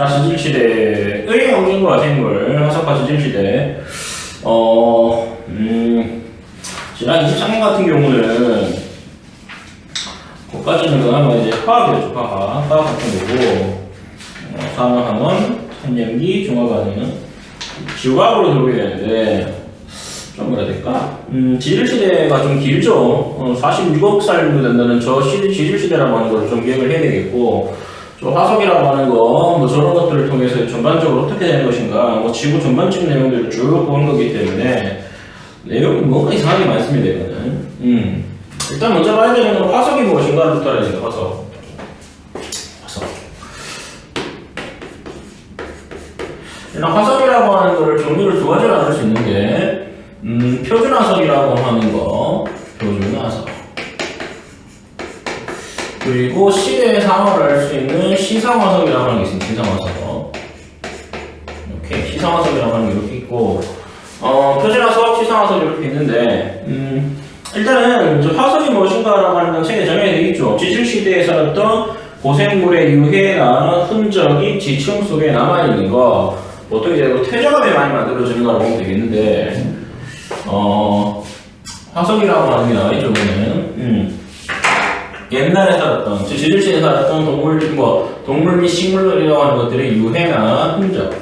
자, 지질시대의 환경과 생물, 화석화 지질시대. 지난 23년 같은 경우는, 거기까지는 그나마 이제 화학이었죠, 화학 같은 거고, 산화항원, 한염기, 중화반응은 지구과학으로 들어오게 되는데, 좀 뭐라 해야 될까? 지질시대가 좀 길죠. 46억 살 정도 된다는 저 지질시대라고 하는 걸 좀 기억을 해야 되겠고, 저 화석이라고 하는 거, 뭐 저런 것들을 통해서 전반적으로 어떻게 되는 것인가, 뭐 지구 전반적 내용들을 쭉 보는 거기 때문에, 내용이 뭔가 이상하게 많습니다, 이거는. 일단 먼저 봐야 되는 건 화석이 무엇인가부터 알아야 돼요, 화석. 일단 화석이라고 하는 거를 종류를 두 가지로 나눌 수 있는 게, 표준화석이라고 하는 거, 표준화석. 그리고 시대의 상황을 알 수 있는 시상화석이라고 하는 게 있습니다. 시상화석. 이렇게 시상화석이라고 하는 게 이렇게 있고, 표준화석, 시상화석 이렇게 있는데, 일단은 저 화석이 무엇인가라고 하는 건 책에 정해야 되겠죠. 지질시대에 살았던 고생물의 유해나 흔적이 지층 속에 남아있는 거, 보통 이제 퇴적암에 많이 만들어지는 거라고 보면 되겠는데, 화석이라고 하는 게 나와있죠, 보면은. 옛날에 살았던, 지질시대에 살았던 동물 및 식물이라고 하는 것들의 유해나 흔적.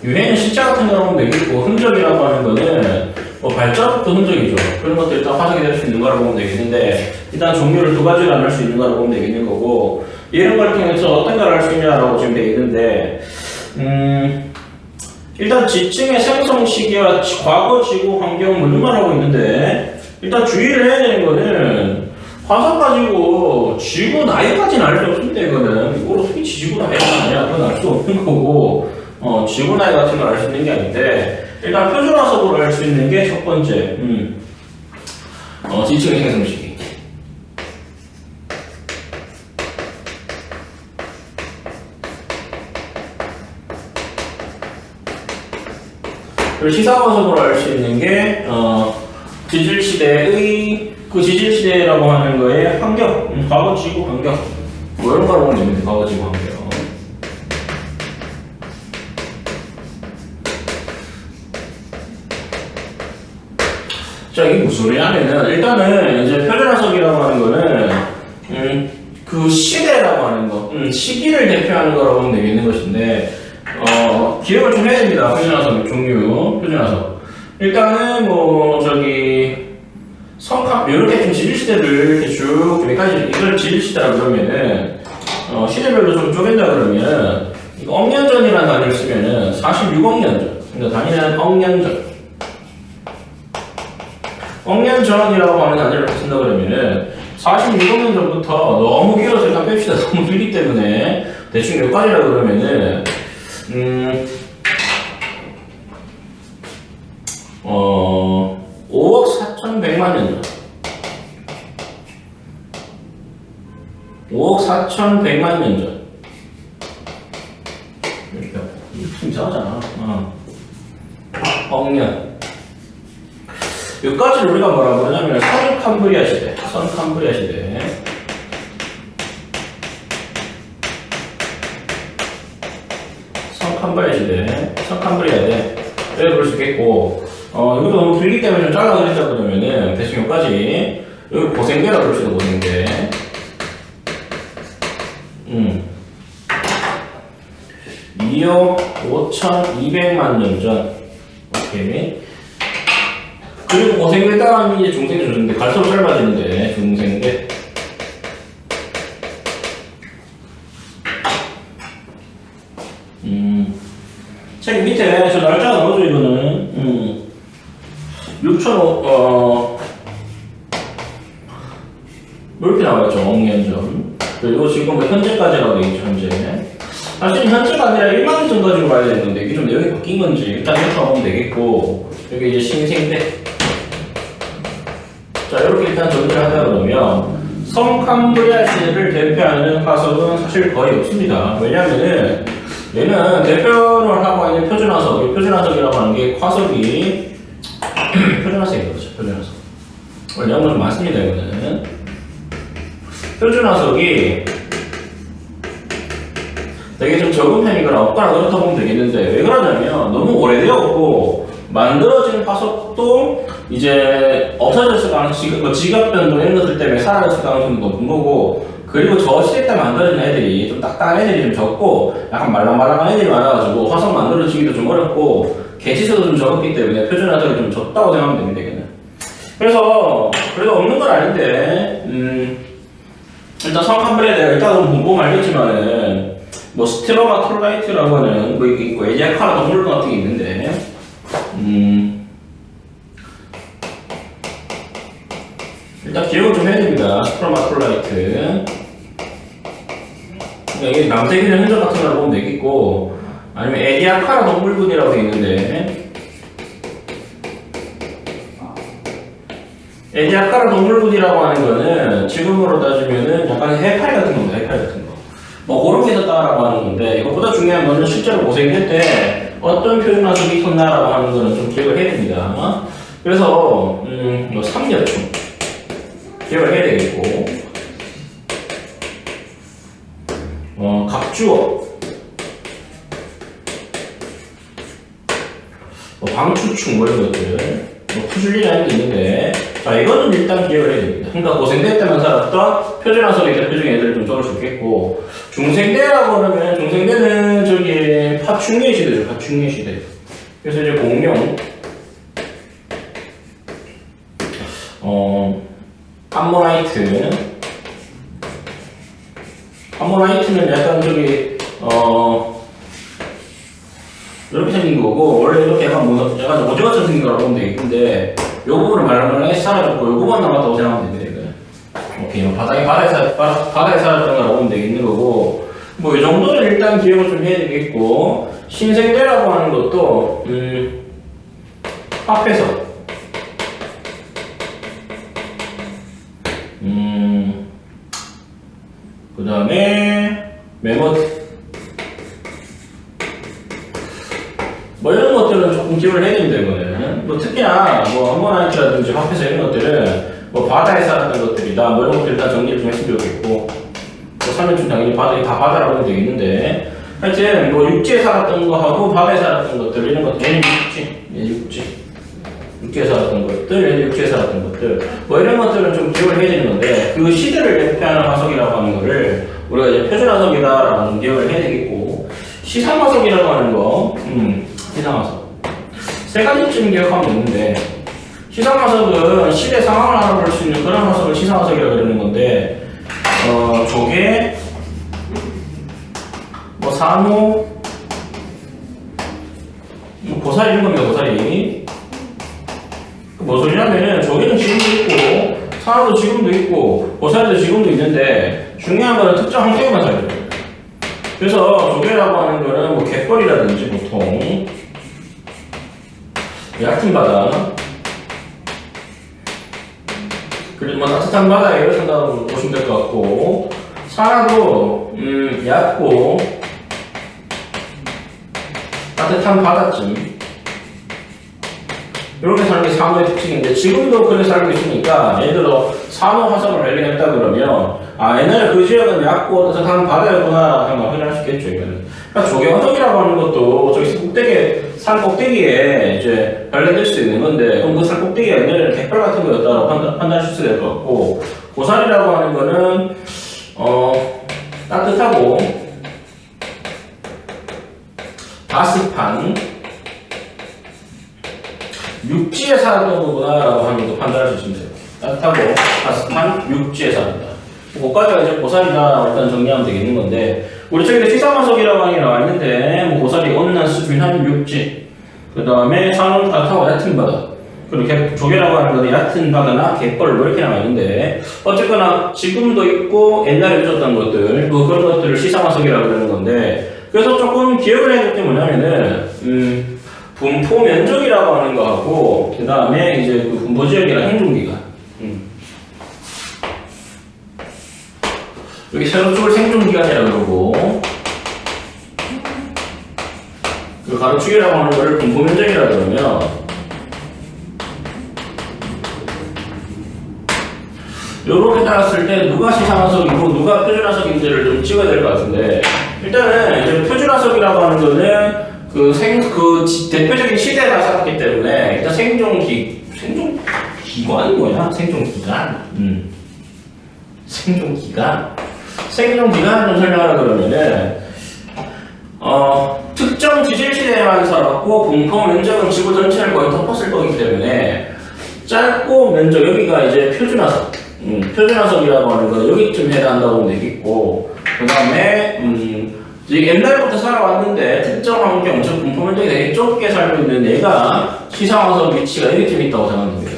유해는 시체 같은 거라고 보면 되겠고, 흔적이라고 하는 거는 뭐 발자국도 흔적이죠. 그런 것들 일단 화석이 될 수 있는 거라고 보면 되겠는데, 일단 종류를 두 가지로 나눌 수 있는 거라고 보면 되겠는 거고, 이런 걸 통해서 어떤 걸 알 수 있냐라고 지금 되어 있는데, 일단 지층의 생성 시기와 과거 지구 환경 뭐 이런 걸 하고 있는데, 일단 주의를 해야 되는 거는, 화석 가지고 지구 나이까지는 알 수 없습니다, 이거는. 이거로 솔직히 지구 나이가 아니야. 그건 알 수 없는 거고, 지구 나이 같은 걸 알 수 있는 게 아닌데, 일단 표준화석으로 알 수 있는 게 첫 번째, 지층의 생성 시기. 그리고 시상화석으로 알 수 있는 게, 지질시대의, 그 지질시대라고 하는 거에 환경, 과거 지구 환경. 뭐 이런 걸 보면 됩니다, 과거 지구 환경. 자, 이게 무슨 소리냐면은, 일단은, 이제 표준화석이라고 하는 거는, 그 시대라고 하는 거, 시기를 대표하는 거라고 보면 되겠는 것인데, 기억을 좀 해야 됩니다. 표준화석 종류, 표준화석. 일단은, 이렇게 좀 지질시대를 이렇게 쭉, 여기까지, 이걸 지질시대라 그러면은, 시대별로 좀 쪼갠다 그러면, 이거 억년전이라는 단위를 쓰면은, 46억 년 전. 그러니까 단위는 억년 전. 억년 전이라고 하는 단위를 쓴다 그러면은 46억 년 전부터 너무 길어서 일단 뺍시다. 너무 길기 때문에 대충 여기까지라 그러면은 5억 4,100만 년 전. 5억 4,100만 년 전. 이렇게 좀 이상하잖아. 억년. 여기까지를 우리가 뭐라고 그러냐면 선캄브리아 시대. 선캄브리아 시대. 선캄브리아 시대. 선캄브리아대. 왜 그럴 수 있겠고, 이것도 너무 길기 때문에 좀 잘라드린다 그러면은 대충 여기까지. 여기 고생대라 그럽시다, 고생대. 2억 5,200만 년 전. 오케이. 그리고 고생대 다음이 이제 중생대 줬는데 갈수록 짧아지는데 중생대. 책 밑에 저 날짜가 나오죠, 이거는. 6,000억 이렇게 나와있죠, 억년 전. 그리고 지금 뭐 현재까지라고 되어 있죠, 현재. 사실 현재가 아니라 1만 년 전까지로 봐야 되는 건데 이게 좀 내용이 바뀐 건지 일단 이렇게 하면 되겠고, 여기 이제 신생대. 자, 이렇게 일단 정리를 하자 그러면 선캄브리아 시대를 대표하는 화석은 사실 거의 없습니다. 왜냐면은 얘는 대표를 하고 있는 표준화석, 표준화석이라고 하는 게 화석이 표준화석인 거죠, 표준화석. 원래 영어 좀 많습니다, 이거는. 표준화석이 되게 좀 적은 편이거나 없거나 그렇다 보면 되겠는데, 왜 그러냐면 너무 오래되었고 만들어진 화석도 이제 없어졌을 가능성이, 뭐 지각 변동 이런 것들 때문에 사라졌을 가능성이 높은 거고, 그리고 저 시대 때 만들어진 애들이 좀 딱딱한 애들이 좀 적고 약간 말랑말랑한 애들이 많아가지고 화석 만들어지기도 좀 어렵고 개체수도 좀 적었기 때문에 표준 화석이 좀 적다고 생각하면 됩니다. 이거는. 그래서 그래도 없는 건 아닌데, 일단 성칸블에 대해 일단은 공부하면 알겠지만은 뭐 스트로마톨라이트라고 하는 뭐 있고 에디아카라 동물론 같은 게 있는데, 일단 기억을 좀 해야 됩니다. 스트로마톨라이트. 그러니까 이게 남태기는 흔적 같은 걸 보면 되겠고, 아니면 에디아카라 동물군이라고 되어 있는데, 에디아카라 동물군이라고 하는 거는 지금으로 따지면은 약간 해파리 같은 겁니다. 해파리 같은 거. 뭐 그런 게 있었다라고 하는 건데, 이것보다 중요한 거는 실제로 고생할 때 어떤 표준 화석이 있었나라고 하는 거는 좀 기억을 해야 됩니다. 그래서 뭐 삼엽충 기억을 해야 되겠고, 갑주어, 뭐 방추충 뭐 이런 것들, 뭐 푸줄리라는 게 있는데, 자 이거는 일단 기억을 해야 됩니다. 그러니까 고생대 때만 살았던 표준 화석의 대표적인 애들을 좀 적을 수 있겠고, 중생대라고 그러면 중생대는 저기 파충류 시대죠. 파충류 시대. 그래서 이제 공룡, 암모나이트는 약간 저기 이렇게 생긴 거고, 원래 이렇게 약간 오징어처럼 생긴 거라고 보면 되겠는데, 요 부분을 말랑말랑하게 사라졌고 요 부분만 남았다고 생각하면 됩니다. 오케이, 바다에 살았던 거라고 보면 되겠는 거고, 뭐 이 정도는 일단 기억을 좀 해야 되겠고, 신생대라고 하는 것도 합해서 그 다음에 메모드, 뭐 이런 것들은 조금 기억을 해야 됩니다. 이거는 뭐 특히나 뭐 암모나이트라든지 화폐사 이런 것들은 뭐 바다에 살았던 것들이다, 뭐 이런 것들 일단 정리를 좀 했으면 좋겠고, 뭐 삼면충 당연히 다 바다라고 하면 되겠는데, 하여튼 뭐 육지에 살았던 거하고 바다에 살았던 것들 이런 것들, 얘는 육지에 살았던 것들, 얘는 육지에 살았던 것들, 뭐 이런 것들은 좀 기억을 해야 되는 건데, 그 시대를 대표하는 화석이라고 하는 거를 우리가 이제 표준 화석이다라는 기억을 해야 되겠고, 시상 화석이라고 하는 거, 시상 화석 세 가지쯤 기억하면 되는데, 시상 화석은 시대 상황을 알아볼 수 있는 그런 화석을 시상 화석이라고 그러는 건데, 조개, 뭐 산호, 뭐 고사리 이런 겁니다. 고사리. 뭐 소리냐면은 조개는 지금도 있고 산호도 지금도 있고 고사리도 지금도 있는데, 중요한 거는 특정 환경에만 살죠. 그래서 조개라고 하는 거는 뭐 갯벌이라든지 보통 얕은 바다, 그리고 뭐 따뜻한 바다에 산다고 보시면 될 것 같고, 산화도 얕고 따뜻한 바다쯤 이렇게 사는 게 산호의 특징인데, 지금도 그렇게 살고 있으니까 예를 들어 산호 화석을 발견했다 그러면 옛날에 그 지역은 얕고 따뜻한 바다였구나 하는 걸 확인할 수 있겠죠. 이거는 그러니까 조개 화석이라고 하는 것도 저기 산 꼭대기에 이제 발견될 수 있는 건데, 그럼 그 산 꼭대기가 옛날에는 갯벌 같은 거였다고 판단하실 수 있을 것 같고, 고사리라고 하는 거는 따뜻하고 바스판 육지에 살았던 거구나라고 하는 거 판단할 수 있습니다. 따뜻하고 바스판 육지에 살았다. 고까지가 이제 고사리다 일단 정리하면 되겠는 건데, 우리 책에 시상화석이라고 하는 게 나와 있는데, 뭐 고사리 온난 수빈한 육지, 그 다음에 산호는 따뜻하고 얕은 바다, 그리고 조개라고 하는 건 얕은 바다나 갯벌 뭐 이렇게 나와 있는데, 어쨌거나 지금도 있고 옛날에 있었던 것들, 뭐 그런 것들을 시상화석이라고 그러는 건데, 그래서 조금 기억을 해야 될 게 뭐냐면은 분포 면적이라고 하는 거하고, 그 다음에 이제 그 분포 지역이랑 행동기간, 여기 세로 쪽을 생존기간이라고 그러고, 그 가로축이라고 하는 거를 분포 면적이라고 그러면, 요렇게 따랐을 때 누가 시상화석이고 누가 표준화석인지를 좀 찍어야 될 것 같은데, 일단은 이제 표준화석이라고 하는 거는 대표적인 시대가 살았기 때문에 일단 생존기관이 뭐야? 생존기간? 생존기간 좀 설명하라 그러면은 특정 지질 시대에만 살았고 분포 면적은 지구 전체를 거의 덮었을 거기 때문에 짧고 면적 여기가 이제 표준화석 표준화석이라고 하는 거 여기쯤 해당한다고 보면 되겠고 그 다음에 옛날부터 살아왔는데 특정 환경 즉 분포 면적이 되게 좁게 살고 있는 얘가 시상화석 위치가 여기쯤 있다고 생각하면 돼요.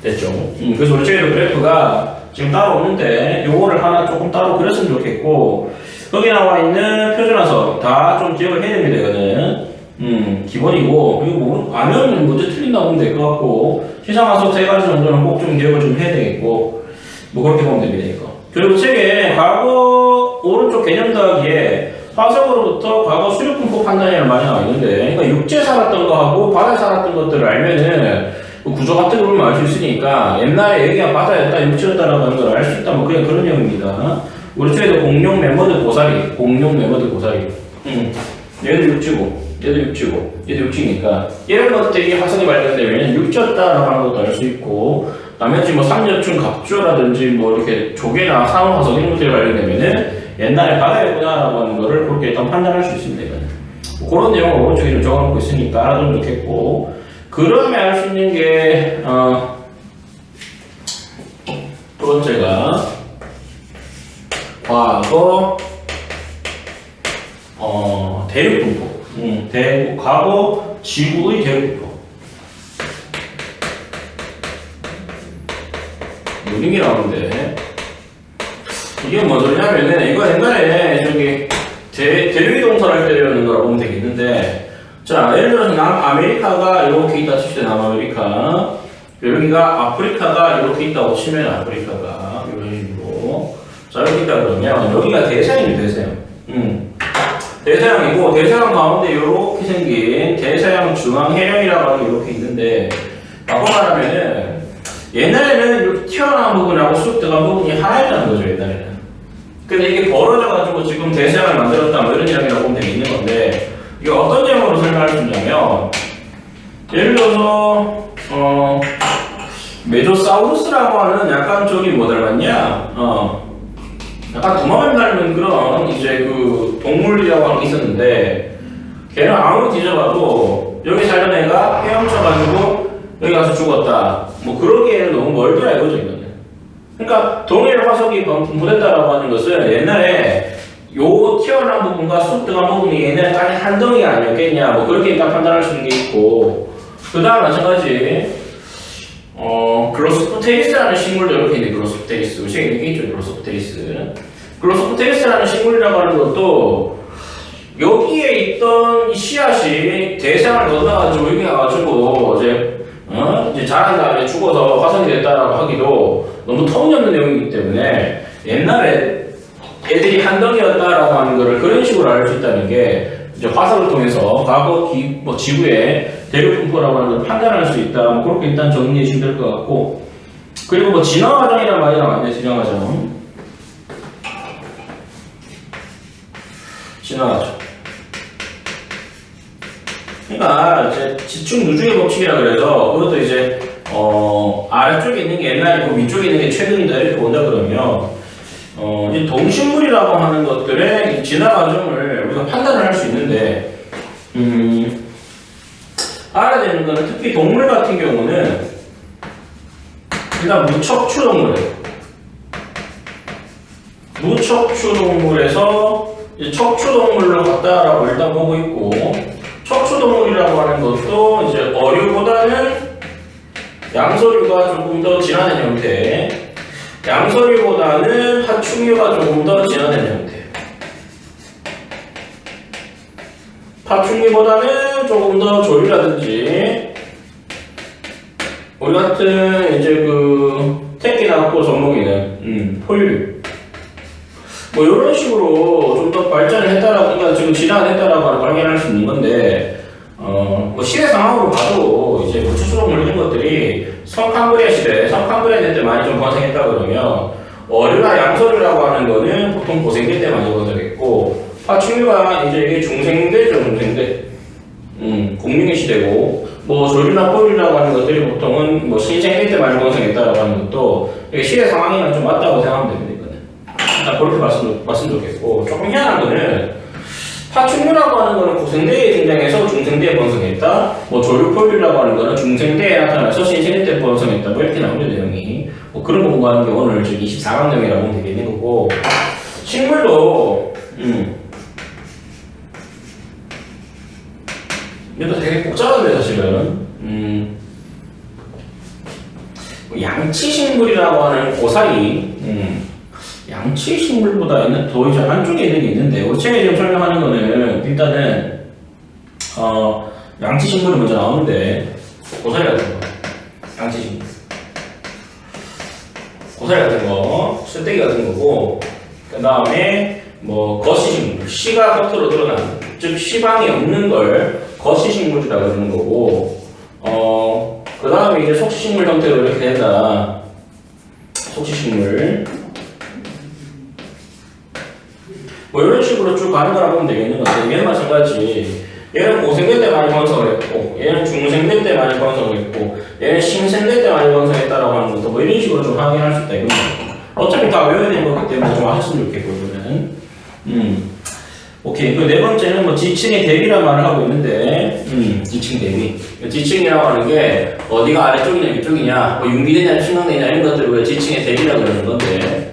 됐죠? 그래서 우리 저희도 그래프가 지금 따로 없는데 요거를 하나 조금 따로 그렸으면 좋겠고 거기 나와 있는 표준화석 다 좀 기억을 해야 됩니다. 이거는 기본이고 그리고 뭐 아면 문제 틀린다고 보면 될 것 같고 시상화석 3가지 정도는 꼭 좀 기억을 좀 해야 되겠고 뭐 그렇게 보면 됩니다. 이거. 그리고 책에 과거 오른쪽 개념 더하기에 화석으로부터 과거 수륙 분포 판단이라는 말이 나와 있는데 그러니까 육지에 살았던 거하고 바다에 살았던 것들을 알면은 구조 같은 걸 보면 알 수 있으니까 옛날에 여기가 바다였다 육지였다라고 하는 걸 알 수 있다 뭐 그냥 그런 내용입니다. 우리 쪽에도 공룡 메모드 고사리 얘도 육지고 얘도 육지니까 이런 것들이 화석이 발견되면 육지였다라고 하는 것도 알 수 있고 나머지 뭐 삼엽충 갑주라든지 뭐 이렇게 조개나 상어 화석 이런 것들이 발견되면은 옛날에 바다였구나라고 하는 거를 그렇게 일단 판단할 수 있습니다. 이거는. 뭐 그런 내용을 오른쪽에 좀 적어놓고 있으니까 알아두면 좋겠고 그러면 알 수 있는 게 두 번째가 과거 대륙 분포 과거 지구의 대륙 분포 이런 게 나오는데 이게 뭔 소리냐면은 이거 옛날에 저기 대륙이동설 할 때 배우는 거라고 보면 되겠는데 자 예를 들어서 남아메리카가 이렇게 있다 칩시다. 남아메리카 여기가 아프리카가 이렇게 있다고 치면 아프리카가 이런 식으로 자 이렇게 있다 그러면 여기가 대서양입니다. 대서양이고 대서양 가운데 이렇게 생긴 대서양 중앙 해령이라고 하는 게 이렇게 있는데 바꿔 말하면은 옛날에는 이렇게 튀어나온 부분하고 쑥 들어간 부분이 하나였다는 거죠. 옛날에는 근데 이게 벌어져가지고 지금 대서양을 만들었다 뭐 이런 이야기라고 보면 되겠는 건데 이게 어떤 내용으로 설명할 수 있냐면 예를 들어서 메조사우루스라고 하는 약간 저기 뭐 닮았냐 약간 도마뱀 닮은 그런 이제 그 동물이라고 하는 게 있었는데 걔는 아무리 뒤져봐도 여기 살던 애가 헤엄쳐가지고 여기 가서 죽었다 뭐 그러기에는 너무 멀더라 이거죠. 이거는 그러니까 동일 화석이 분포됐다라고 하는 것은 옛날에 요 튀어나온 부분과 쑥 들어간 부분이 옛날에 딱 한 덩이가 아니었겠냐 뭐 그렇게 일단 판단할 수 있는 게 있고 그 다음 마찬가지 글로스프테리스라는 식물도 이렇게 있는데 글로스프테리스 책에 이렇게 있죠. 글로스프테리스라는 식물이라고 하는 것도 여기에 있던 이 씨앗이 대상을 건너가지고 여기 가가지고 이제 자란 다음에 죽어서 화석이 됐다라고 하기도 너무 터무니없는 내용이기 때문에 옛날에 애들이 한 덩이였다라고 하는 거를 그런 식으로 알 수 있다는 게 이제 화석을 통해서 과거 뭐 지구의 대륙 분포라고 하는 걸 판단할 수 있다. 뭐 그렇게 일단 정리해 주시면 될 것 같고 그리고 뭐 진화 과정이라는 말이 나왔네. 진화 과정. 그러니까 이제 지축 누중의 법칙이라 그래서 그것도 이제 아래쪽에 있는 게 옛날이고 위쪽에 있는 게 최근이다 이렇게 본다 그러면 이 동식물이라고 하는 것들의 진화 과정을 우리가 판단을 할 수 있는데 알아야 되는 거는 특히 동물 같은 경우는 일단 무척추동물이에요. 무척추동물에서 척추동물로 갔다라고 일단 보고 있고 척추동물이라고 하는 것도 이제 어류보다는 양서류가 조금 더 진화된 형태 양서류보다는 파충류가 조금 더 진화된 형태 파충류보다는 조금 더 조류라든지 우리 같은 이제 그 새끼나 코 젖먹이는 포유류 뭐 이런 식으로 좀 더 발전을 했다라고 그러니까 지금 진화를 했다라고 발견할 수 있는 건데 뭐 시대 상황으로 봐도 이제 무척추동물 이런 것들이 성캄브리아 시대 때 많이 좀 번성했다 그러면 어류나 양서류라고 하는 거는 보통 고생대 때 많이 번성했고 파충류가 이제 이게 중생대죠, 중생대. 공룡의 시대고, 뭐 조류나 포유류라고 하는 것들이 보통은 뭐 신생대 때 많이 번성했다라고 하는 것도 이게 시대 상황이랑 좀 맞다고 생각하면 됩니다. 이거는. 일단 그렇게 봤으면 좋겠고, 조금 희한한 거는 파충류라고 하는 거는 고생대에 등장해서 중생대에 번성했다. 뭐 조류 포유류라고 하는 거는 중생대에 나타나서 신생대 때 번성했다. 뭐 이렇게 나오는 내용이. 뭐 그런 거 공부하는 게 오늘 저 24강 내용이라고 보면 되겠는 거고, 식물도 이것도 되게 복잡한데 사실은 양치식물이라고 하는 고사리 양치식물보다는 더 이제 안쪽에 있는 게 있는데 우리 책에 지금 설명하는 거는 일단은 양치식물이 먼저 나오는데 고사리 같은 거 양치식물 고사리 같은 거 쓸데기 같은 거고 그 다음에 뭐 거시식물 씨가 겉으로 드러나는 즉 씨방이 없는 걸 거시식물이라고 그러는 거고, 그 다음에 이제 속시식물 형태로 이렇게 된다. 속시식물. 뭐 이런 식으로 쭉 가는 거라고 보면 되겠는 건데, 얘는 마찬가지. 얘는 고생대 때 많이 번성을 했고, 얘는 중생대 때 많이 번성을 했고, 얘는 신생대 때 많이 번성했다라고 하는 것도 뭐 이런 식으로 좀 확인할 수 있다. 이건 어차피 다 외워야 되는 거기 때문에 좀 하셨으면 좋겠고, 이거는. 오케이. 그 네 번째는 뭐 지층의 대비란 말을 하고 있는데, 지층 대비. 지층이라고 하는 게 어디가 아래쪽이냐 위쪽이냐, 뭐 융기되냐 침낭되냐 이런 것들을 왜 지층의 대비라고 그러는 건데,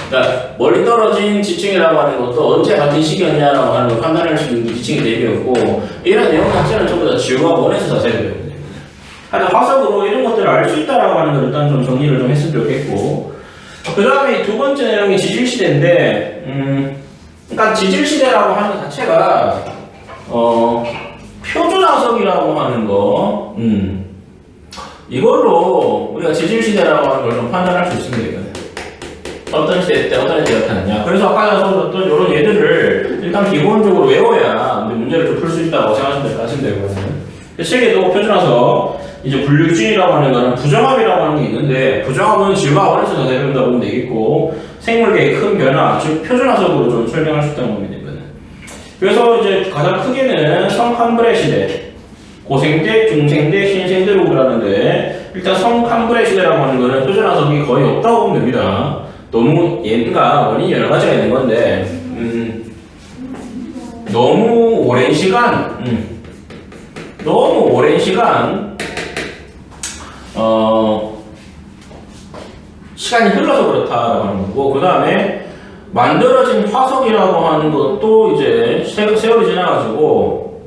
그러니까 멀리 떨어진 지층이라고 하는 것도 언제 같은 시기였냐라고 하는 걸 판단할 수 있는 게 지층의 대비였고, 이런 내용 자체는 전부 다 지우가 원에서 자세히 배우거든요. 하여튼 화석으로 이런 것들을 알 수 있다라고 하는 걸 일단 좀 정리를 좀 했으면 좋겠고, 그 다음에 두 번째 내용이 지질시대인데, 그러니까 지질시대라고 하는 것 자체가 표준화석이라고 하는 거 이걸로 우리가 지질시대라고 하는 걸 좀 판단할 수 있습니다. 어떤 시대 때 어떤 시대가 나타났냐. 그래서 아까 설명했던 이런 예들을 일단 기본적으로 외워야 문제를 좀 풀 수 있다고 생각하시면 되거든요. 책에도 표준화석 이제 분류주의라고 하는 거는 부정합이라고 하는 게 있는데, 부정합은 지구가 원에서 자세히 배운다고 보면 되겠고, 생물계의 큰 변화, 즉 표준화석으로 좀 설명할 수 있다고 보면 되거든요. 그래서 이제 가장 크게는 성칸브레 시대, 고생대, 중생대, 신생대로 그러는데, 일단 성칸브레 시대라고 하는 거는 표준화석이 거의 없다고 보면 됩니다. 너무 얘가 원인이 여러 가지가 있는 건데, 너무 오랜 시간 시간이 흘러서 그렇다라고 하는 거고, 그 다음에 만들어진 화석이라고 하는 것도 이제 세월이 지나가지고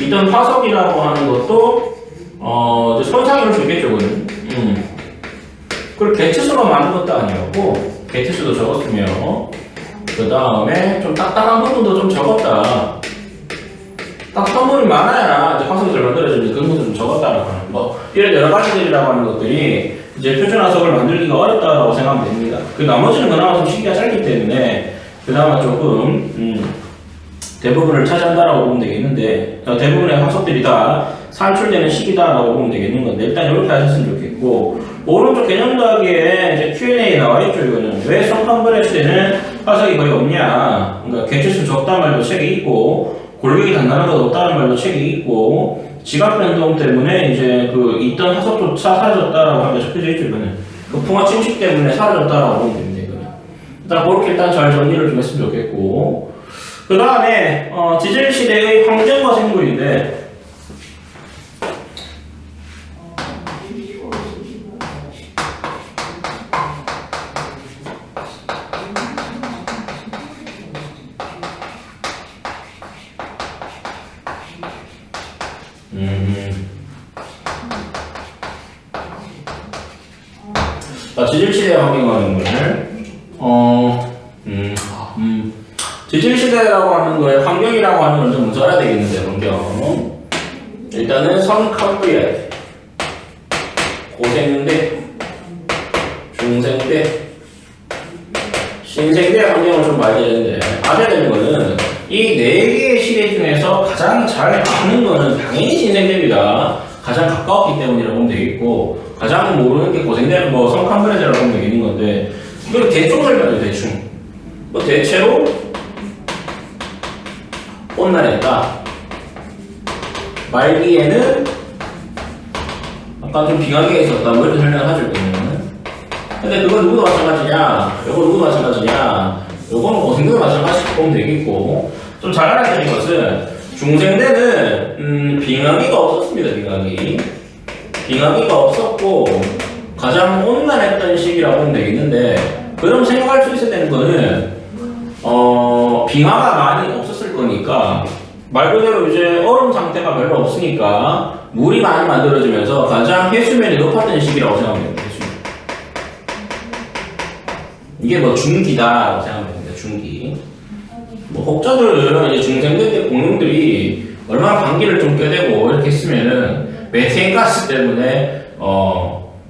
있던 화석이라고 하는 것도 이제 손상이 올 수 있겠죠, 그거는. 그리고 개체수가 많은 것도 아니었고, 개체수도 적었으며, 그 다음에 좀 딱딱한 부분도 좀 적었다. 딱딱한 부분이 많아야 이제 화석이 잘 만들어지는데 그런 것도 좀 적었다라고 하는 거. 이런 여러 가지들이라고 하는 것들이 이제 표준화석을 만들기가 어렵다라고 생각하면 됩니다. 그 나머지는 그나마 좀 시기가 짧기 때문에 그나마 조금 대부분을 차지한다라고 보면 되겠는데, 대부분의 화석들이 다 산출되는 시기다라고 보면 되겠는 건데, 일단 이렇게 하셨으면 좋겠고, 오른쪽 개념도하기에 이제 Q&A 나와 있죠. 이거는 왜 성칸브레 시대는 화석이 거의 없냐, 그러니까 개체수 적다는 말도 책에 있고, 골격이 단단한 것 없다는 말도 책에 있고, 지각 변동 때문에 이제 그 있던 화석조차 사라졌다라고 하는 게 적혀져 있죠. 이거는 그 풍화 침식 때문에 사라졌다라고 보면 됩니다. 이거는 일단 그렇게 일단 잘 정리를 좀 했으면 좋겠고, 그 다음에 지질 시대의 황제과 생물인데, 지질시대 환경하는 거를 지질시대라고 하는 거에 환경이라고 하는 걸 좀 먼저 알아야 되겠는데, 환경. 일단은 성칸브레, 고생대, 중생대, 신생대 환경을 좀 봐야 되는데, 알아야 되는 거는 이 네 개의 시대 중에서 가장 잘 아는 거는 당연히 신생대입니다. 가장 가까웠기 때문이라고 보면 되겠고, 가장 모르는 게 고생대는 뭐 성칸브레라고 보면 되겠는 건데, 이걸 대충 설명해요. 대충. 뭐 대체로 온난했다. 말기에는 아까 좀 빙하기가 있었다. 뭐 이렇게 설명을 하죠. 근데 그건 누구도 마찬가지냐? 요거 누구도 마찬가지냐? 요거는 고생대도 마찬가지로 보면 되겠고, 좀 잘 알아야 되는 것은 중생대는 빙하기가 없었습니다. 빙하기가 없었고 가장 온난했던 시기라고 보면 되겠는데, 그럼 생각할 수 있어야 되는 거는 빙하가 많이 없었을 거니까 말 그대로 이제 얼음 상태가 별로 없으니까 물이 많이 만들어지면서 가장 해수면이 높았던 시기라고 생각하면 됩니다. 이게 뭐 중기다라고 생각하면 됩니다. 중기. 뭐 혹자들은 이제 중생대 때 공룡들이 얼마나 방귀를 좀 껴대고 이렇게 했으면은 메테인가스 때문에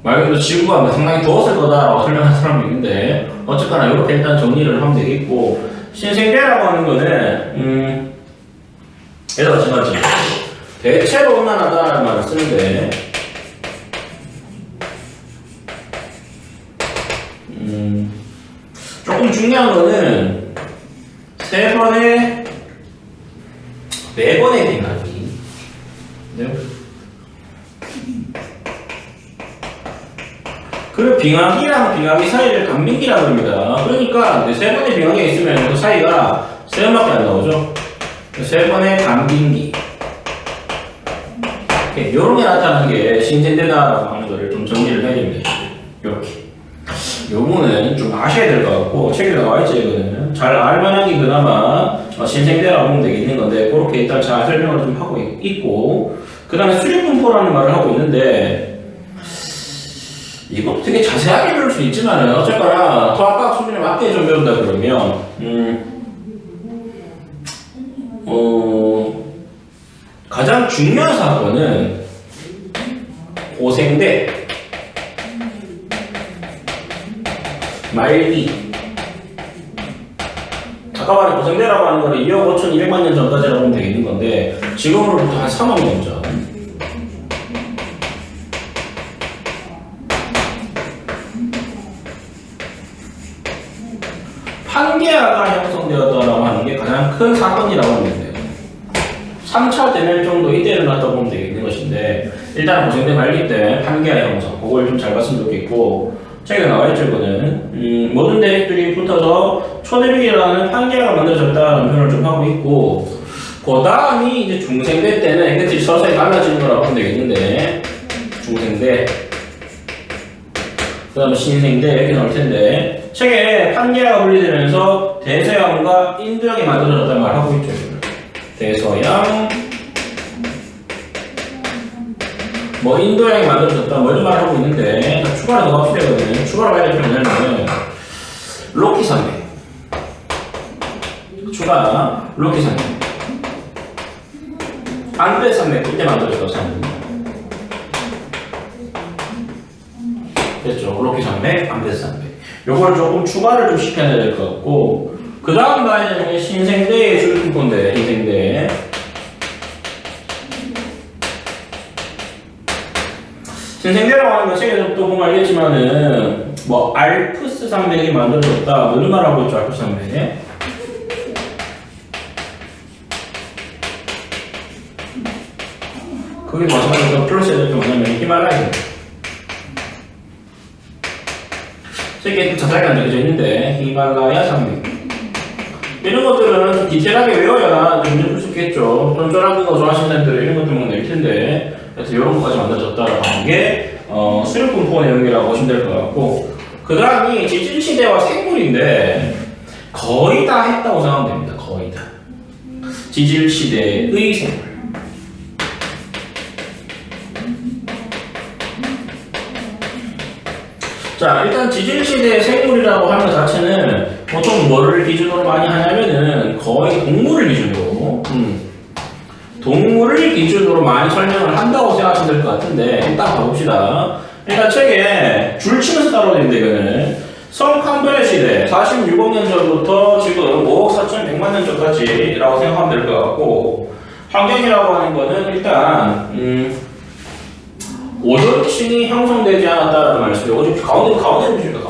말 그대로 지구가 뭐 상당히 더웠을 거다라고 설명하는 사람이 있는데, 어쨌거나 이렇게 일단 정리를 하면 되겠고, 신생대라고 하는 거는 얘도 마찬가지 대체로 온난하다라는 말을 쓰는데, 조금 중요한 거는 3번에 4번의 빙하기. 네. 그 빙하기랑 빙하기 사이를 간빙기라고 합니다. 그러니까 3번의 빙하기가 있으면 그 사이가 3번밖에 안 나오죠. 3번의 간빙기. 이런 게 나타나는 게 신생대다라고 하는 거를 좀 정리를 해야 됩니다. 이렇게. 요거는 좀 아셔야 될 것 같고, 책에 나와있죠. 이거는 잘 알만한 게 그나마 신생대라고 보면 되겠는 건데, 그렇게 일단 잘 설명을 좀 하고 있고, 그 다음에 수립분포라는 말을 하고 있는데, 이것도 되게 자세하게 배울 수 있지만은 어쨌거나 토합과학 수준에 맞게 좀 배운다 그러면 가장 중요한 사건은 고생대, 말기. 아까 말한 고생대라고 하는 거는 2억 5,200만 년 전까지라고 보면 되겠는 건데, 지금으로부터 한 3억 년 전. 판게아가 형성되었다라고 하는 게 가장 큰 사건이라고 하면 돼요. 3차 대멸 정도 이때를 놨다 보면 되겠는 것인데, 일단 고생대 말기 때 판게아 형성, 그걸 좀 잘 봤으면 좋겠고, 책에 나와있죠. 이거는 모든 대륙들이 붙어서 초대륙이라는 판게아가 만들어졌다는 표현을 좀 하고 있고, 그 다음이 이제 중생대 때는 이것들이 서서히 갈라지는 거라고 보면 되겠는데, 중생대, 그 다음에 신생대 이렇게 나올 텐데, 책에 판게아가 분리되면서 대서양과 인도양이 만들어졌다는 말을 하고 있죠. 대서양, 뭐 인도양이 만들어졌다 뭐 이런 말을 하고 있는데, 추가로 더 필요하거든요. 추가로 봐야 될 표현은 로키 산맥, 추가 로키 산맥, 안데 산맥 이때 만들어졌다고 생각합니다. 됐죠? 로키 산맥, 안데 산맥. 요걸 조금 추가를 좀 시켜야 될 것 같고, 그 다음 봐야 되는 게 신생대의 수립분포인데, 신생대. 신생대라고 하는 건 책에서 또 보면 알겠지만은, 뭐, 알프스 산맥이 만들어졌다. 뭐 이런 말 하고 있죠, 알프스 산맥에. 그게 마찬가지로 플러스 해야 될 게 뭐냐면, 히말라야. 책에 자세하게 안 적혀져 있는데, 히말라야 산맥. 이런 것들은 좀 디테일하게 외워야 좀 문제 풀 수 있겠죠. 쫀쫀한 거 좋아하시는 사람들은 이런 것들 보면 낼 텐데, 그래서 이런 것까지 만들어졌다라고 하는 게 수립분포 내용이라고 보시면 될 것 같고, 그 다음이 지질시대와 생물인데 거의 다 했다고 생각하면 됩니다. 거의 다. 지질시대의 생물. 자, 일단 지질시대의 생물이라고 하는 것 자체는 보통 뭐를 기준으로 많이 하냐면은 거의 동물을 기준으로 동물을 기준으로 많이 설명을 한다고 생각하시면 될 것 같은데, 일단 가봅시다. 일단 책에 줄 치면서 따라오야 되는데, 이거는 성캄브리아 시대 46억 년 전부터 지금 5억 4,100만 년 전까지라고 생각하면 될 것 같고, 환경이라고 하는 거는 일단 오존층이 형성되지 않았다는 말씀이에요. 오존층 가운데를 지읍시다.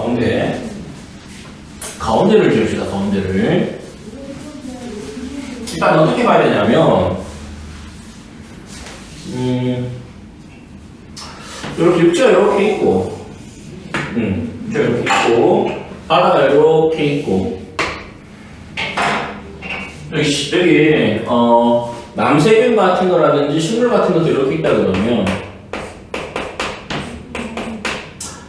가운데를 지읍시다. 가운데를. 일단 어떻게 봐야 되냐면 이렇게 육지가 이렇게 있고 육지가 이렇게 있고 바다가 이렇게 있고 여기 남세균 같은 거라든지 식물 같은 것도 이렇게 있다 그러면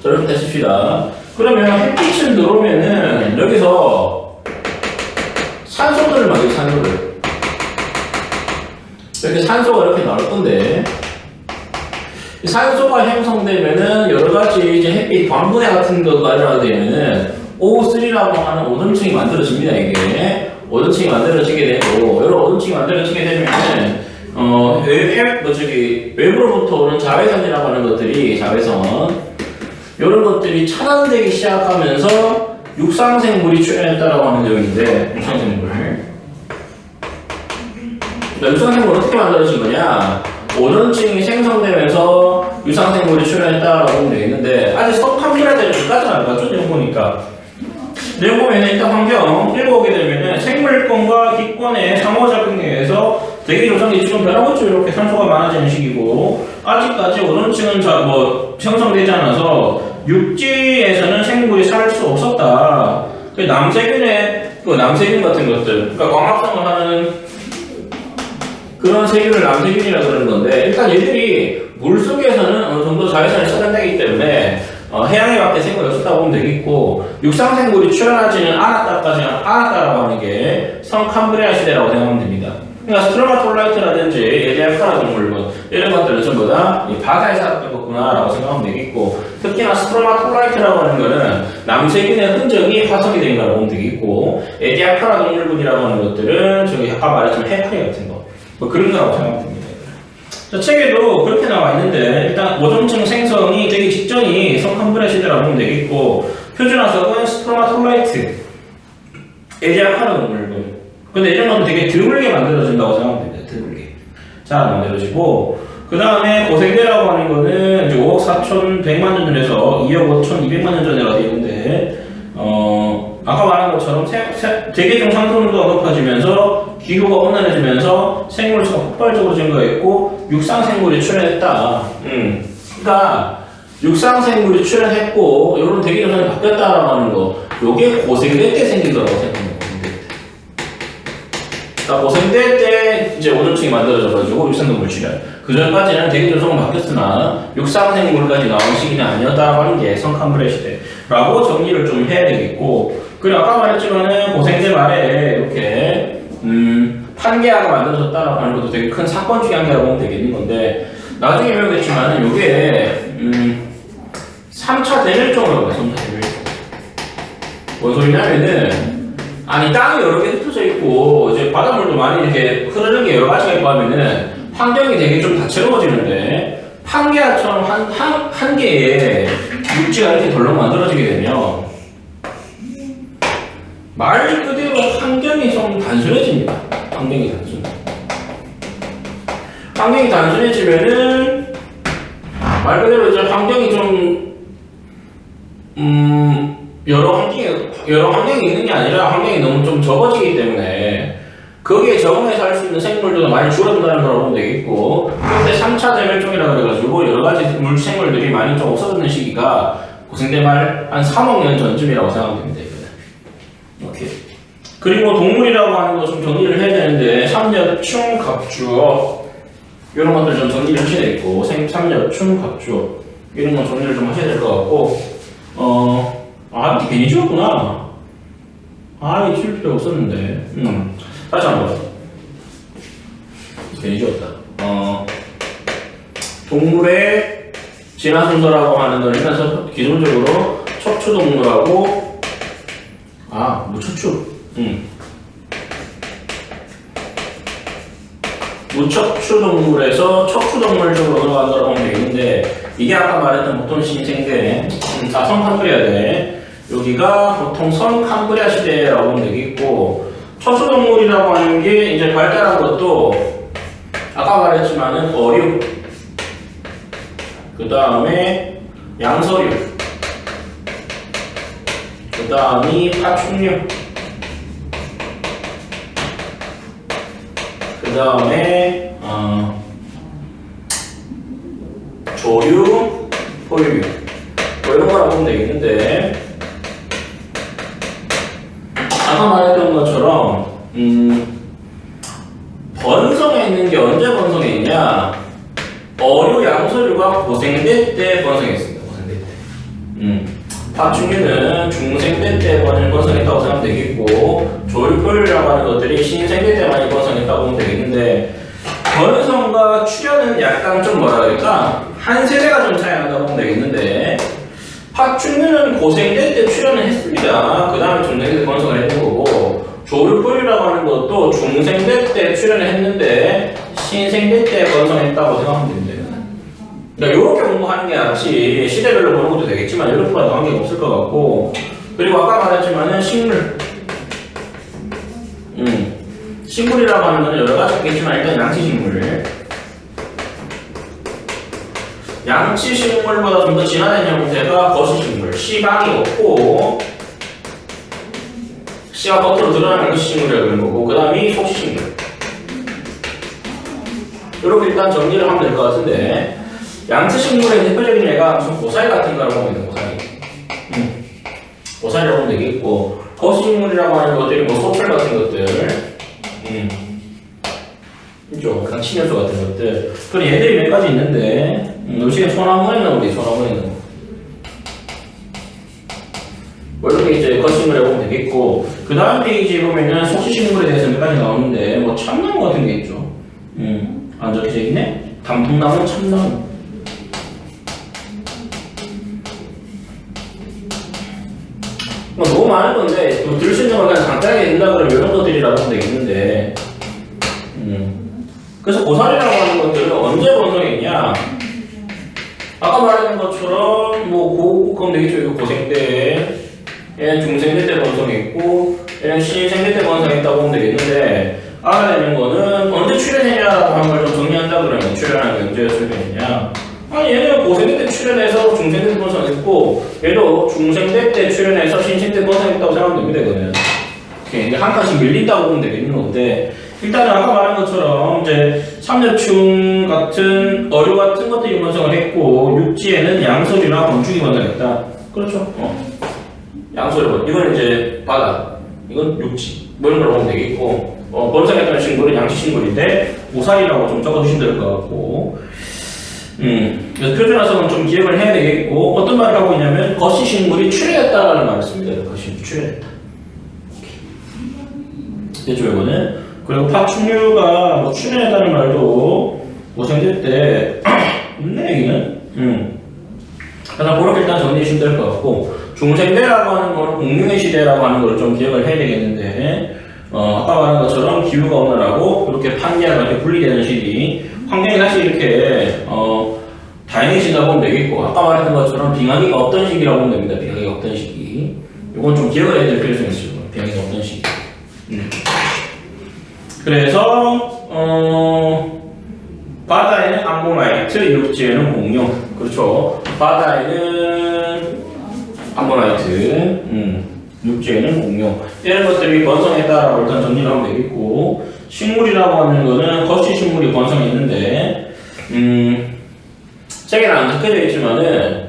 저렇게 해줍시다. 그러면 햇빛을 들어오면은 여기서 산소들을 만들어 산소를 이렇게 산소가 이렇게 나올 건데 산소가 형성되면은 여러 가지 이제 햇빛 광분해 같은 거가 일어나게 되면은 O3라고 하는 오존층이 만들어집니다. 이게 오존층이 만들어지게 되고 이런 오존층이 만들어지게 되면은 외부로부터 오는 자외선이라고 하는 것들이 자외선 이런 것들이 차단되기 시작하면서 육상생물이 출현했다라고 하는 내용인데 육상생물 육상생물 어떻게 만들어진 거냐 오존층이 생성되면서 유상생물이 출현했다라고 보면 되겠는데 아직 석판물에 대한 여기까지는 안 봤죠? 내용 보니까 내용 보면 일단 환경 읽어보게 되면 생물권과 기권의 상호작용에 의해서 대기 조성이 지금 변하고 있죠. 이렇게 산소가 많아지는 시기고 아직까지 오존층은 형성되지 않아서 육지에서는 생물이 살 수 없었다. 남세균 같은 것들 그러니까 광합성을 하는 그런 세균을 남세균이라고 그러는 건데 일단 얘들이 물속에서는 어느 정도 자외선이 차단되기 때문에 해양에 밖에 생물이 없었다고 보면 되겠고 육상생물이 출현하지는 않았다라고 하는 게 성캄브리아 시대라고 생각하면 됩니다. 그러니까 스트로마톨라이트라든지 에디알카라 동물군 이런 것들은 전부 다 바다에 살았던 거구나라고 생각하면 되겠고 특히나 스트로마톨라이트라고 하는 거는 남세균의 흔적이 화석이 된 거라고 보면 되겠고 에디알카라 동물군이라고 하는 것들은 저기 아까 말했지만 해파리 같은 거 뭐 그런 거라고 생각하면 됩니다. 자, 책에도 그렇게 나와 있는데 일단 오존층 생성이 되기 직전이 성캄브리아 시대라고 보면 되겠고 표준화석은 스트로마톨라이트 에디알카라 동물군 근데 이런 건 되게 드물게 만들어진다고 생각하면 됩니다. 드물게 잘 만들어지고 그 다음에 고생대라고 하는 거는 이제 5억 4,100만 년 전에서 2억 5,200만 년 전이라고 되어 있는데 아까 말한 것처럼 대기중 상승도가 높아지면서 기후가 온난해지면서 생물수가 폭발적으로 증가했고 육상생물이 출현했다. 그러니까 육상생물이 출현했고 이런 대기조선이 바뀌었다라고 하는 거 요게 고생대 때 생긴 거라고 생각합니다. 그러니까 고생대 때 이제 오존층이 만들어져가지고 육상생물 출현 그 전까지는 대기조성은 바뀌었으나 육상생물까지 나온 시기는 아니었다라고 하는 게 성캄브리아 시대라고 정리를 좀 해야 되겠고 그리고 아까 말했지만은 고생대 말에 이렇게 판게아가 만들어졌다라고 하는 것도 되게 큰 사건 중에 한 개라고 보면 되겠는 건데 나중에 배우겠지만은 이게 3차 대멸종이라고 해요. 3차 대멸종 뭔 소리냐면은 아니 땅이 여러 개 흩어져 있고 이제 바닷물도 많이 이렇게 흐르는 게 여러 가지가 있고 하면은 환경이 되게 좀 다채로워지는데 판게아처럼 한 개의 육지가 이렇게 덜렁 만들어지게 되면 말 그대로 환경이 좀 단순해집니다. 환경이 단순해지면은 말 그대로 이제 환경이 좀 여러 환경이 있는 게 아니라 환경이 너무 좀 적어지기 때문에 거기에 적응해서 할 수 있는 생물들도 많이 줄어든다는 걸 보면 되겠고 그런데 3차 대멸종이라 그래가지고 여러 가지 생물들이 많이 좀 없어지는 시기가 고생대 말 한 3억 년 전쯤이라고 생각하면 됩니다. 오케이. 그리고 동물이라고 하는 거 좀 정리를 해야 되는데 삼엽충, 갑주어 이런 것들 좀 정리를 하셔야 되겠고 삼엽충, 갑주어 이런 거 정리를 좀 하셔야 될 것 같고 밑에 괜히 지웠구나. 이 지울 필요 없었는데 다시 한번 괜히 지웠다. 동물의 진화 순서라고 하는 건 일단 기본적으로 척추동물하고 무척추. 무척추 동물에서 척추 동물 쪽으로 넘어간다고 하면 되겠는데 이게 아까 말했던 보통 신생대 성캄브리아대 여기가 보통 성캄브리아 시대라고 하면 되겠고 척추 동물이라고 하는 게 이제 발달한 것도 아까 말했지만은 어류 그 다음에 양서류 그 다음이 파충류 다음에 조류, 포유류 뭐 이런 거라고 보면 되겠는데 아까 말했던 것처럼 번성에 있는 게 언제 번성에 있냐? 어류, 양서류가 고생대 때 번성했습니다. 고생대 때. 파충류는 중생대 때 번성했다고 생각하면 되겠고 조류, 포유류라고 하는 것들이 신생대 때 많이 번성했다고 보면 되겠는데 번성과 출현은 약간 좀 뭐라 그럴까? 한 세대가 좀 차이 난다고 보면 되겠는데 파충류는 고생대 때 출현을 했습니다. 그 다음에 중생대 때 번성을 했는 거고 조류, 포유류라고 하는 것도 중생대 때 출현을 했는데 신생대 때 번성했다고 생각하면 됩니다. 그러니까 이렇게 공부하는 게 낫지 시대별로 보는 것도 되겠지만 이렇게 봐도 관계가 없을 것 같고 그리고 아까 말했지만은 식물 식물이라고 하는 건 여러 가지 있겠지만 일단 양치식물 양치식물보다 좀 더 진화된 형태가 거시식물 씨방이 없고 씨가 겉으로 드러나는 거시식물이라고 하는 거고 그 다음이 속시식물 이렇게 일단 정리를 하면 될 것 같은데 양치식물의 대표적인 예가 무슨 고사리 같은 거라고 보면 돼요. 고사리라고 보면 되겠고 거시식물이라고 하는 것들이 뭐 소철 같은 것들 있죠. 그냥 침엽수 같은 것들 그런 얘들이 몇 가지 있는데 요즘에 소나무에 있는 우리 소나무에 있는 뭐 이렇게 이제 거시식물이라고 보면 되겠고 그 다음 페이지에 보면은 속시식물에 대해서 몇 가지 나오는데 뭐 참나무 같은 게 있죠. 안 적혀져 있네? 단풍나무, 참나무 뭐 너무 많은 건데 들을 수 있는 걸 그냥 간단하게 된다 그러면 이런 것들이라고 하면 되겠는데 그래서 고사리라고 하는 것들은 언제 번성했냐 아까 말했던 것처럼 뭐 그럼 되겠죠. 이거 고생대 얘는 중생대 때 번성했고 얘는 신생대 때 번성했다고 보면 되겠는데 알아야 되는 거는 언제 출현했냐라고 하는 걸 좀 정리한다 그러면 출현한 게 언제 출현했냐 아니 얘는 고생대 때 출현해서 중생대 때 번성했고 얘도 중생대 때 출현해서 신생대 때 번성했다고 생각하면 됩니다. 이거는 이렇게 한 칸씩 밀린다고 보면 되겠는 건데 일단은 아까 말한 것처럼 이제 삼엽충 같은 어류 같은 것들이 번성을 했고 육지에는 양서류나 건축이 번성했다. 그렇죠. 양서류 이건 이제 바다 이건 육지 뭐 이런 걸 보면 되겠고 번성했던 식물은 양치식물인데 고사리라고 좀 적어주시면 될 것 같고 그래서 표준화성은 좀 기억을 해야 되겠고 어떤 말을 하고 있냐면 거시식물이 출현했다라는 말을 씁니다. 거시식물이 출현했다. 됐죠 이거는 그리고 파충류가 뭐 출현했다는 말도 고생대 때 있네 여기는 그래서 그렇게 일단 정리해 주시면 될 것 같고 중생대라고 하는 거는 공룡의 시대라고 하는 걸 좀 기억을 해야 되겠는데 아까 말한 것처럼 기후가 온난하고 이렇게 판기와 이렇게 분리되는 시기 환경이 다시 이렇게 다양해진다고 보면 되겠고 아까 말했던 것처럼 빙하기가 없던 시기라고 보면 됩니다. 빙하기가 없던 시기 이건 좀 기억을 해야 될 필요성이 있어요. 빙하기가 없던 시기 그래서 바다에는 암모나이트, 육지에는 공룡 그렇죠. 바다에는 암모나이트 육지에는 공룡 이런 것들이 번성했다라고 일단 정리를 하면 되겠고 식물이라고 하는 거는 거시식물이 번성했는데 책에는 안 적혀져 있지만은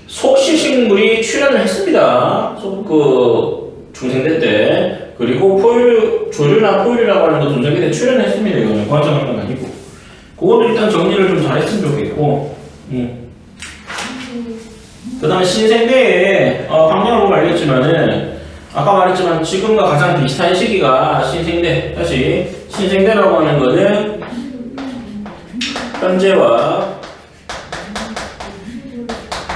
속시식물이 출현을 했습니다. 중생대 때 그리고 조류나 포유류라고 하는 거 중생대 때 출현했습니다. 이거는 번성한 건 아니고 그거는 일단 정리를 좀 잘했으면 좋겠고 그 다음에 신생대에 방향을 보면 알겠지만은 아까 말했지만 지금과 가장 비슷한 시기가 신생대 다시 신생대라고 하는 거는 현재와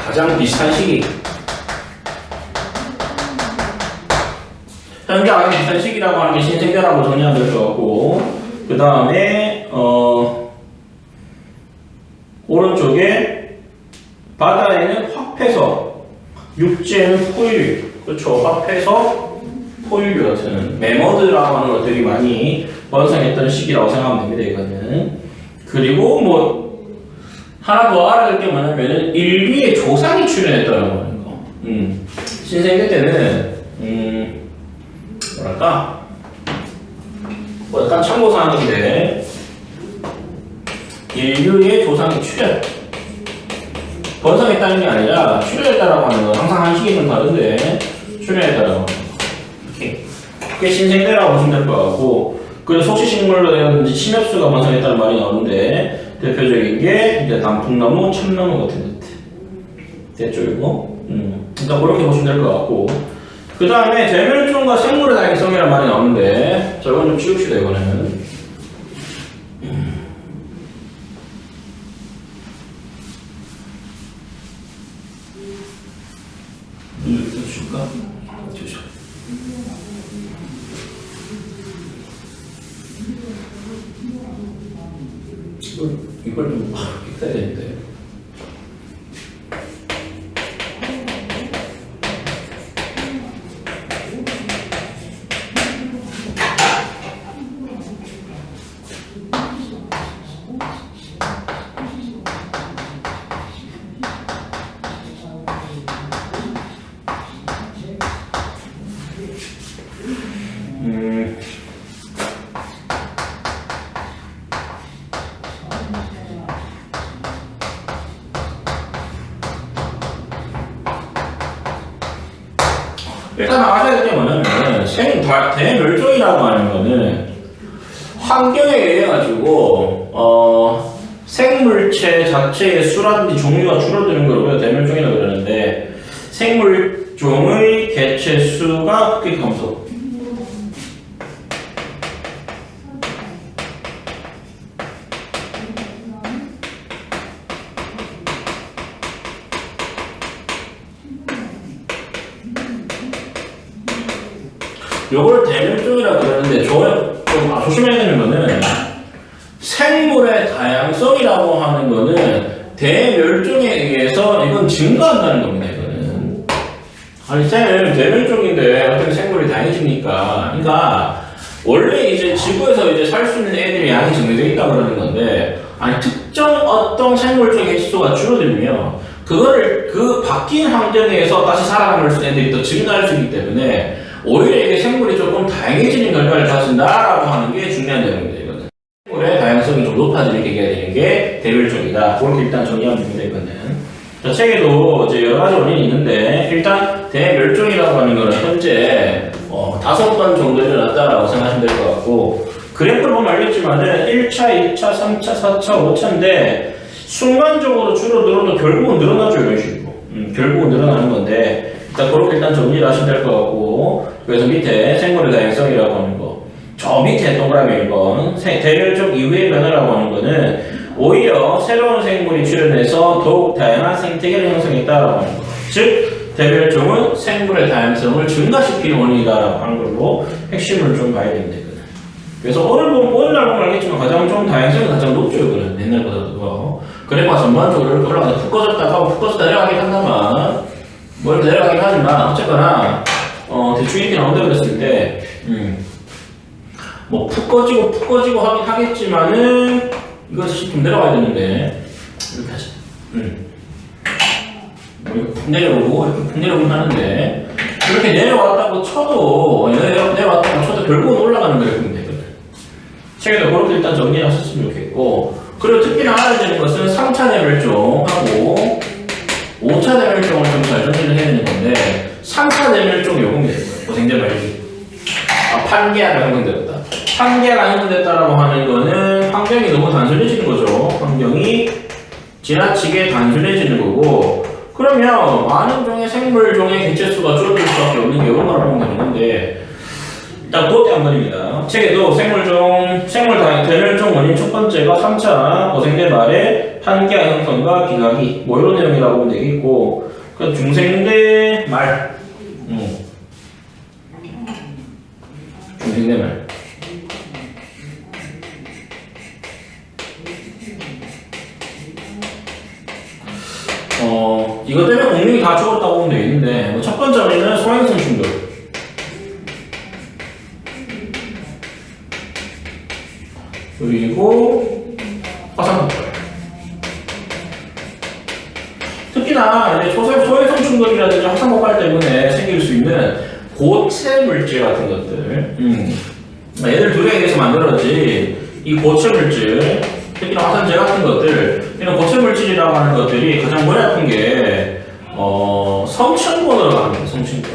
가장 비슷한 시기 현재 가장 비슷한 시기라고 하는 게 신생대라고 정리하면 될 것 같고 그 다음에 오른쪽에 바다에는 화폐서 육지에는 포유류 그렇죠. 화폐서 포유류 같은 매머드라고 하는 것들이 많이 번성했던 시기라고 생각하면 됩니다. 이거는 그리고 뭐 하나 더 알아둘 게 뭐냐면은 일비의 조상이 출현했다라고 하는 거 신생대 때는 뭐랄까 뭐 약간 참고사항인데 인류의 조상의 출현 번성에 따른 게 아니라 출현에 따라고 하는 건 항상 한 시기는 다른데 출현에 따라고 이렇게 그게 신생대라고 보시면 될 것 같고 그래서 속시식물로든지 침엽수가 번성에 따른 말이 나오는데 대표적인 게 이제 단풍나무, 참나무 같은 것들 대쪽이고 일단 그렇게 보시면 될 것 같고 그 다음에 대멸종과 생물의 다양성이라는 말이 나오는데 저건 좀 치웁시다 이거는 이거 줄까? 주죠. 이걸 좀 써야 되는데. 일단 아셔야 될 게 뭐냐면 대멸종이라고 하는 거는 환경에 의해 가지고 생물체 자체의 수라든지 종류가 줄어드는 걸 우리가 대멸종이라고 그러는데 생물종의 개체 수가 크게 감소. 요걸 대멸종이라고 그러는데 좀 조심해야 되는 거는 생물의 다양성이라고 하는 거는 대멸종에 의해서 이건 증가한다는 겁니다. 이거는 아니 쌤 대멸종인데 어떻게 생물이 다양해집니까? 그러니까 원래 이제 지구에서 이제 살 수 있는 애들이 양이 정해져 있다고 그러는 건데 아니 특정 어떤 생물종 개수가 줄어들면 그거를 그 바뀐 환경에서 다시 살아남을 수 있는 애들이 또 증가할 수 있기 때문에 오히려 이게 생물이 조금 다양해지는 결과를 가진다라고 하는 게 중요한 내용입니다. 이거는 생물의 다양성이 좀 높아지는 계기가 되는 게 대멸종이다. 그렇게 일단 정리하면 됩니다. 이거는 자, 책에도 이제 여러 가지 원인이 있는데 일단 대멸종이라고 하는 거는 현재 5번 정도 일어났다라고 생각하시면 될 것 같고 그래프를 보면 알겠지만은 1차, 2차, 3차, 4차, 5차인데 순간적으로 줄어들어도 결국은 늘어나죠. 이런 식으로 결국은 늘어나는 건데 일단 그렇게 일단 정리를 하시면 될 것 같고 그래서 밑에 생물의 다양성이라고 하는 거 저 밑에 동그라미 1번 대멸종 이후의 변화라고 하는 거는 오히려 새로운 생물이 출현해서 더욱 다양한 생태계를 형성했다라고 하는 거 즉 대멸종은 생물의 다양성을 증가시키는 원인이다라고 하는 걸로 핵심을 좀 봐야 됩니다. 그래서 오늘날 보면 알겠지만 가장 좀 다양성이 가장 높죠. 이거는 옛날보다도 그래파 전반적으로 이렇게 올라가서 푹 꺼졌다가 푹 꺼졌다 내려가긴 한다만 뭘 내려가긴 하지만 어쨌거나 대충 이렇게 나온다고 그랬을 때 뭐 푹 꺼지고 하긴 하겠지만은 이것이 좀 내려가야 되는데 이렇게 하자. 이렇게 푹 내려오고 이렇게 푹 내려오긴 하는데 이렇게 내려왔다고 쳐도 내려왔다고 쳐도 결국은 올라가는 그래프입니다. 책에도 그렇게 일단 정리하셨으면 좋겠고 그리고 특히나 알아야 되는 것은 3차 대멸종하고 5차 대멸종을 좀 잘 정리를 해야 되는 건데 3차 대멸종 요금이 됐어요. 고생제 말기 판계가 형성됐다. 판계가 형성됐다라고 하는 거는 환경이 너무 단순해지는 거죠. 환경이 지나치게 단순해지는 거고 그러면 많은 종의 생물종의 개체수가 줄어들 수밖에 없는 게 요금을 보면 되는데 일단 그것 때문입니다. 책에도 대멸종 원인 첫 번째가 3차 거생대 말의 판계화 형성과 비가기 뭐 이런 내용이라고 보면 되겠고 그 중생대 말 중생대 말 이것 때문에 공룡이 다 죽었다고 보면 되겠는데 뭐 첫 번째는 소행성 충돌 그리고 화산폭발 특히나 이제 소행성 충돌이라든지 화산폭발 때문에 생길 수 있는 고체 물질 같은 것들 얘들 둘에 의해서 만들어진 이 고체물질, 특히나 화산재 같은 것들, 이런 고체물질이라고 하는 것들이 가장 머리 아픈 게 성층권으로 갑니다. 성층권.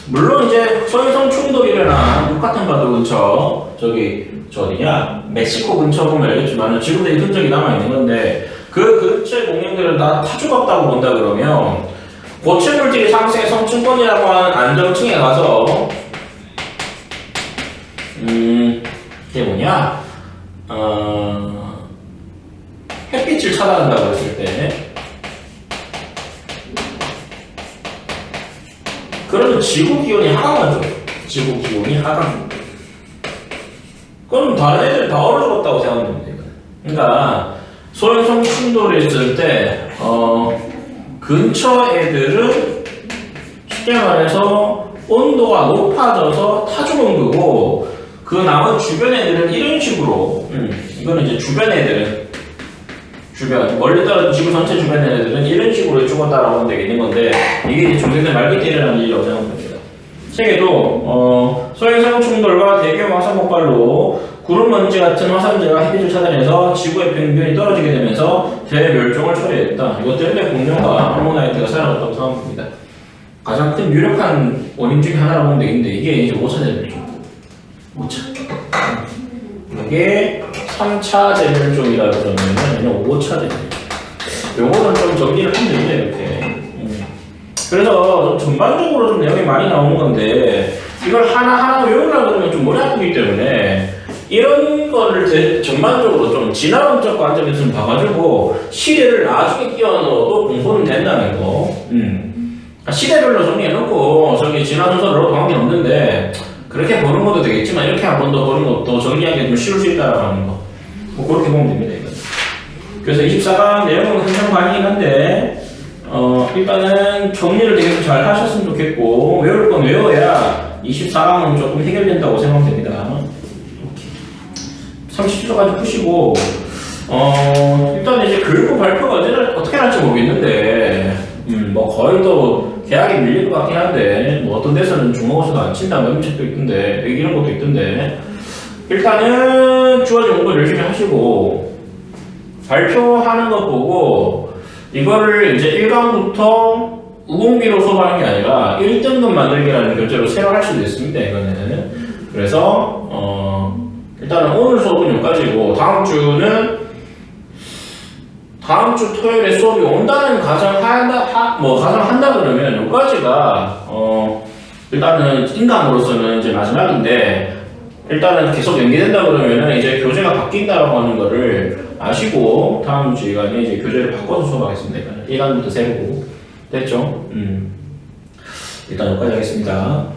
물론 이제 소행성 충돌이나 육같은 바다 근처, 저 어디냐? 멕시코 근처 보면 알겠지만 지금도 이 흔적이 남아있는 건데, 그 근처의 공룡들은 다 타죽었다고 본다 그러면 고체물질이 상승의 성층권이라고 하는 안정층에 가서 이게 뭐냐? 햇빛을 차단한다고 했을 때 그러면 지구 기온이 하강하죠. 지구 기온이 하강. 그럼 다른 애들 다 얼어 죽었다고 생각하면 됩니다. 그러니까 소행성 충돌이 있을 때 근처 애들은 쉽게 말해서 온도가 높아져서 타죽은 거고, 그 남은 주변 애들은 이런 식으로 이거는 이제 주변 애들은 멀리 떨어진 지구 전체 주변 애들은 이런 식으로 죽었다라고 하면 되겠는 건데, 이게 이제 중생들 말기때라는 일이라고 생각합니다. 책에도 소행성 충돌과 대규모 화산 폭발로 구름 먼지 같은 화산재가 햇빛을 차단해서 지구의 평균이 떨어지게 되면서 대멸종을 초래했다. 이것 때문에 공룡과 아모나이트가 사라졌다고 생각합니다. 가장 큰 유력한 원인 중에 하나라고 보면 되겠는데, 이게 이제 5차 대멸종. 5차. 이게 3차 대멸종이라 그러면 그냥 5차 대멸종. 요거는 좀 정리를 하면 됩니다, 이렇게. 그래서 좀 전반적으로 좀 내용이 많이 나오는 건데, 이걸 하나하나 외우려고 그러면 좀 머리 아프기 때문에 이런 거를 전반적으로 좀 진화론적 관점에서 좀 봐가지고 시대를 나중에 끼워 넣어도 공부는 된다는 거. 시대별로 정리해놓고 저기 진화 순서로 관계는 없는데 그렇게 보는 것도 되겠지만 이렇게 한 번 더 보는 것도 정리하기 좀 쉬울 수 있다라고 하는 거. 뭐 그렇게 보면 됩니다, 이건. 그래서 24강 내용은 한참 많이긴 한데 일단은 정리를 되게 잘 하셨으면 좋겠고, 외울 건 외워야 24강은 조금 해결된다고 생각하면 됩니다. 30초까지 푸시고, 일단 이제 교육부 발표가 어떻게 할지 모르겠는데, 뭐 거의 또 계약이 밀릴 것 같긴 한데, 뭐 어떤 데서는 중국어서도 안 친다는 음식도 있던데, 이런 것도 있던데, 일단은 주어진 공부 열심히 하시고, 발표하는 거 보고, 이거를 이제 1강부터 우공비로 수업하는 게 아니라 1등급 만들기라는 결제로 새로 할 수도 있습니다, 이거는. 그래서, 일단은 오늘 수업은 여기까지고, 다음 주 토요일에 수업이 온다는 가정한다 그러면 여기까지가, 일단은 인강으로서는 이제 마지막인데, 일단은 계속 연기된다 그러면은 이제 교재가 바뀐다라고 하는 거를 아시고, 다음 주 시간에 이제 교재를 바꿔서 수업하겠습니다. 1강부터 새로. 됐죠? 일단 여기까지 하겠습니다.